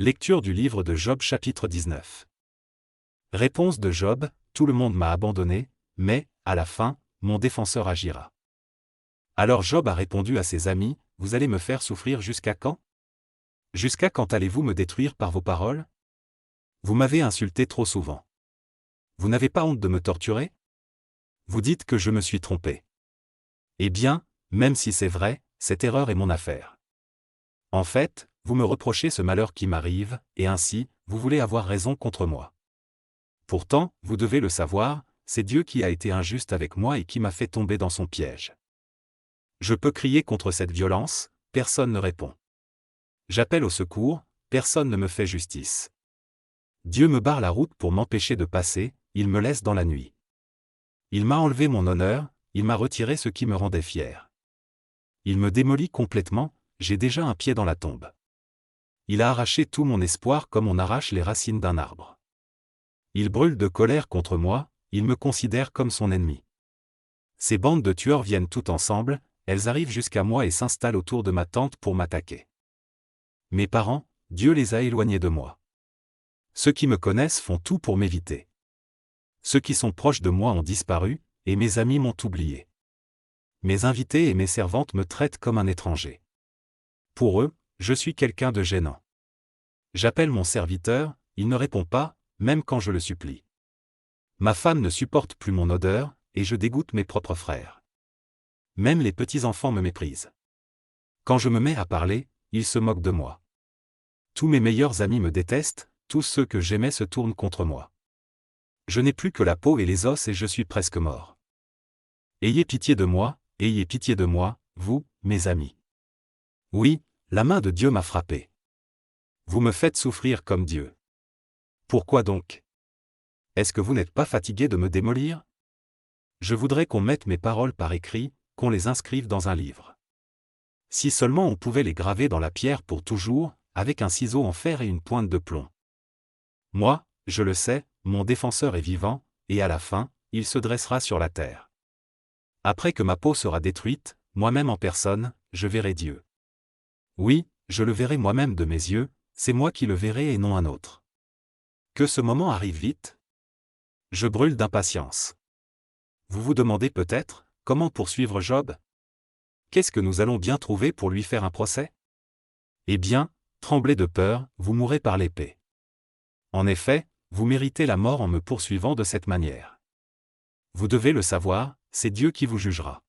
Lecture du livre de Job chapitre 19. Réponse de Job, tout le monde m'a abandonné, mais, à la fin, mon défenseur agira. Alors Job a répondu à ses amis, vous allez me faire souffrir jusqu'à quand? Jusqu'à quand allez-vous me détruire par vos paroles? Vous m'avez insulté trop souvent. Vous n'avez pas honte de me torturer? Vous dites que je me suis trompé. Eh bien, même si c'est vrai, cette erreur est mon affaire. En fait, vous me reprochez ce malheur qui m'arrive, et ainsi, vous voulez avoir raison contre moi. Pourtant, vous devez le savoir, c'est Dieu qui a été injuste avec moi et qui m'a fait tomber dans son piège. Je peux crier contre cette violence, personne ne répond. J'appelle au secours, personne ne me fait justice. Dieu me barre la route pour m'empêcher de passer, il me laisse dans la nuit. Il m'a enlevé mon honneur, il m'a retiré ce qui me rendait fier. Il me démolit complètement, j'ai déjà un pied dans la tombe. Il a arraché tout mon espoir comme on arrache les racines d'un arbre. Il brûle de colère contre moi, il me considère comme son ennemi. Ces bandes de tueurs viennent toutes ensemble, elles arrivent jusqu'à moi et s'installent autour de ma tente pour m'attaquer. Mes parents, Dieu les a éloignés de moi. Ceux qui me connaissent font tout pour m'éviter. Ceux qui sont proches de moi ont disparu, et mes amis m'ont oublié. Mes invités et mes servantes me traitent comme un étranger. Pour eux, je suis quelqu'un de gênant. J'appelle mon serviteur, il ne répond pas, même quand je le supplie. Ma femme ne supporte plus mon odeur, et je dégoûte mes propres frères. Même les petits-enfants me méprisent. Quand je me mets à parler, ils se moquent de moi. Tous mes meilleurs amis me détestent, tous ceux que j'aimais se tournent contre moi. Je n'ai plus que la peau et les os et je suis presque mort. Ayez pitié de moi, vous, mes amis. Oui, la main de Dieu m'a frappé. Vous me faites souffrir comme Dieu. Pourquoi donc? Est-ce que vous n'êtes pas fatigué de me démolir? Je voudrais qu'on mette mes paroles par écrit, qu'on les inscrive dans un livre. Si seulement on pouvait les graver dans la pierre pour toujours, avec un ciseau en fer et une pointe de plomb. Moi, je le sais, mon défenseur est vivant, et à la fin, il se dressera sur la terre. Après que ma peau sera détruite, moi-même en personne, je verrai Dieu. Oui, je le verrai moi-même de mes yeux, c'est moi qui le verrai et non un autre. Que ce moment arrive vite? Je brûle d'impatience. Vous vous demandez peut-être, comment poursuivre Job? Qu'est-ce que nous allons bien trouver pour lui faire un procès? Eh bien, tremblez de peur, vous mourrez par l'épée. En effet, vous méritez la mort en me poursuivant de cette manière. Vous devez le savoir, c'est Dieu qui vous jugera.